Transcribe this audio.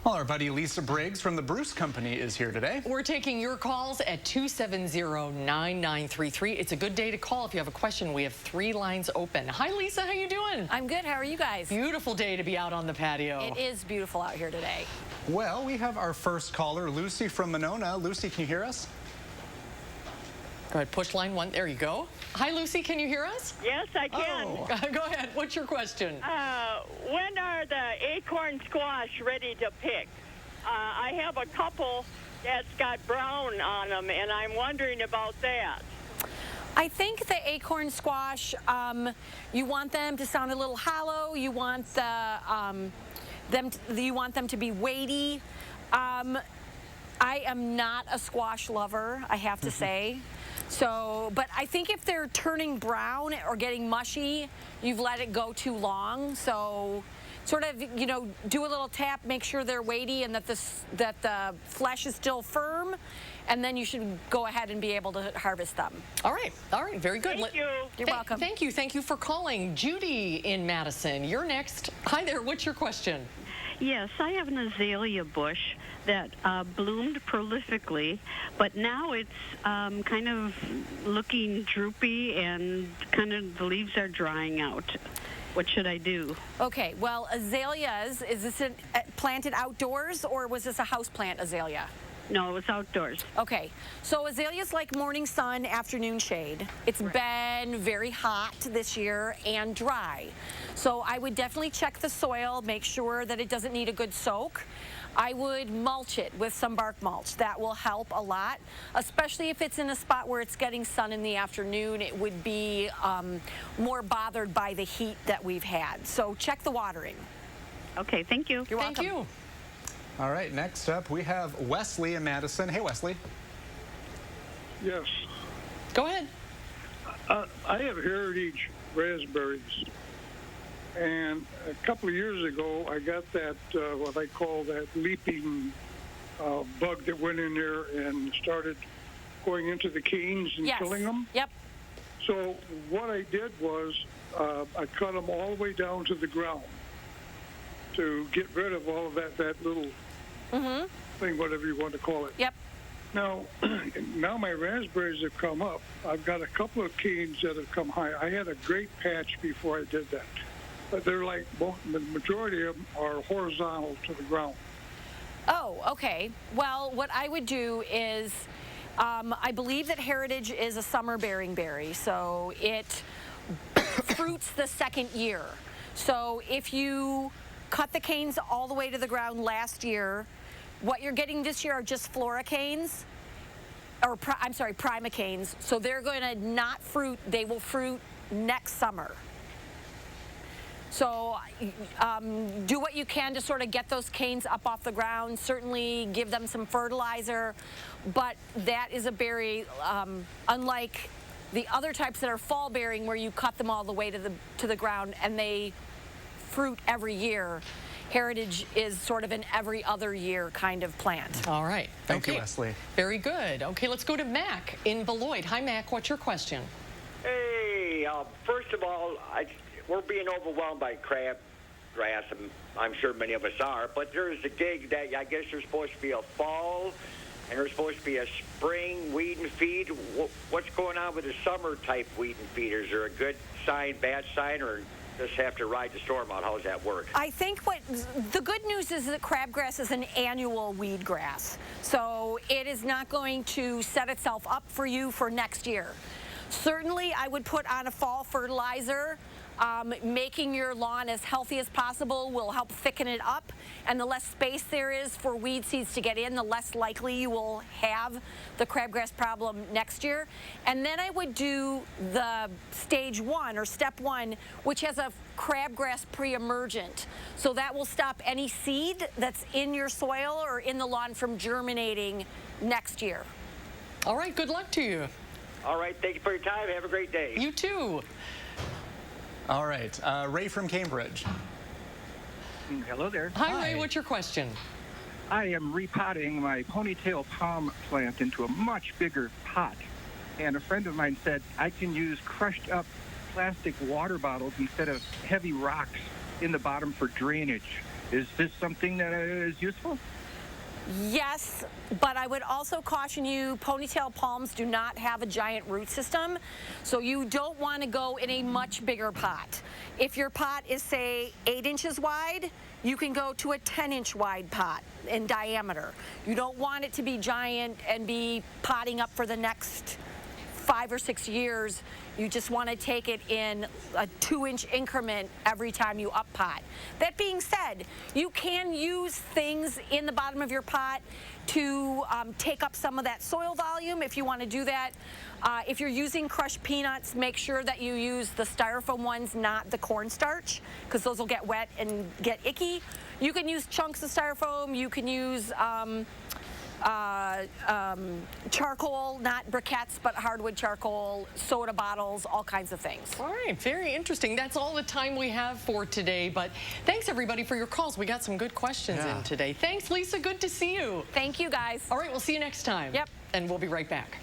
Well, our buddy Lisa Briggs from the Bruce Company is here today. We're taking your calls at 270-9933. It's a good day to call if you have a question. We have 3 lines open. Hi, Lisa. How you doing? I'm good. How are you guys? Beautiful day to be out on the patio. It is beautiful out here today. Well, we have our first caller, Lucy from Monona. Lucy, can you hear us? Go ahead, push line 1. There you go. Hi, Lucy. Can you hear us? Yes, I can. Oh. Go ahead. What's your question? When are the acorn squash ready to pick? I have a couple that's got brown on them, and I'm wondering about that. I think the acorn squash, you want them to sound a little hollow. You want you want them to be weighty. I am not a squash lover, I have to say. So, but I think if they're turning brown or getting mushy, you've let it go too long. So, sort of, you know, do a little tap, make sure they're weighty and that the flesh is still firm, and then you should go ahead and be able to harvest them. All right, very good. Thank you. You're welcome. Thank you for calling. Judy in Madison, you're next. Hi there, what's your question? Yes, I have an azalea bush that bloomed prolifically, but now it's kind of looking droopy and kind of the leaves are drying out. What should I do? Okay, well, azaleas, is this planted outdoors or was this a houseplant azalea? No, it was outdoors. Okay, so azaleas like morning sun, afternoon shade. It's been very hot this year and dry. So I would definitely check the soil, make sure that it doesn't need a good soak. I would mulch it with some bark mulch. That will help a lot, especially if it's in a spot where it's getting sun in the afternoon. It would be more bothered by the heat that we've had. So check the watering. Okay, thank you. You're welcome. Thank you. All right, next up we have Wesley in Madison. Hey, Wesley. Yes. Go ahead. I have heritage raspberries. And a couple of years ago, I got that, what I call that leaping bug that went in there and started going into the canes and killing them. Yep. So what I did was I cut them all the way down to the ground to get rid of all of that little thing, whatever you want to call it. Yep. Now my raspberries have come up. I've got a couple of canes that have come high. I had a great patch before I did that. But they're like, the majority of them are horizontal to the ground. Oh, okay. Well, what I would do is, I believe that heritage is a summer-bearing berry, so it fruits the second year. So if you cut the canes all the way to the ground last year, what you're getting this year are just floricanes, or primicanes. So they're going to not fruit, they will fruit next summer. So do what you can to sort of get those canes up off the ground. Certainly give them some fertilizer, but that is a berry, unlike the other types that are fall bearing where you cut them all the way to the ground and they fruit every year. Heritage is sort of an every other year kind of plant. All right. Thank you, Wesley. Very good. Okay, let's go to Mac in Beloit. Hi, Mac. What's your question? Hey, first of all, we're being overwhelmed by crabgrass, and I'm sure many of us are, but there's a gig that I guess there's supposed to be a fall and there's supposed to be a spring weed and feed. What's going on with the summer type weed and feed? Is there a good sign, bad sign, or just have to ride the storm out? How does that work? I think the good news is that crabgrass is an annual weed grass, so it is not going to set itself up for you for next year. Certainly, I would put on a fall fertilizer. Making your lawn as healthy as possible will help thicken it up, and the less space there is for weed seeds to get in, the less likely you will have the crabgrass problem next year. And then I would do the stage 1 or step 1, which has a crabgrass pre-emergent. So that will stop any seed that's in your soil or in the lawn from germinating next year. All right, good luck to you. All right, thank you for your time. Have a great day. You too. All right, Ray from Cambridge. Hello there. Hi, Ray. What's your question? I am repotting my ponytail palm plant into a much bigger pot. And a friend of mine said I can use crushed up plastic water bottles instead of heavy rocks in the bottom for drainage. Is this something that is useful? Yes, but I would also caution you, ponytail palms do not have a giant root system, so you don't want to go in a much bigger pot. If your pot is, say, 8 inches wide, you can go to a 10-inch wide pot in diameter. You don't want it to be giant and be potting up for the next 5 or 6 years. You just want to take it in a 2-inch increment every time you up pot. That being said, you can use things in the bottom of your pot to take up some of that soil volume if you want to do that. If you're using crushed peanuts, make sure that you use the styrofoam ones, not the cornstarch, because those will get wet and get icky. You can use chunks of styrofoam. You can use charcoal, not briquettes, but hardwood charcoal, soda bottles, all kinds of things. All right, very interesting. That's all the time we have for today, but thanks everybody for your calls. We got some good questions in today. Thanks, Lisa. Good to see you. Thank you, guys. All right, we'll see you next time. Yep. And we'll be right back.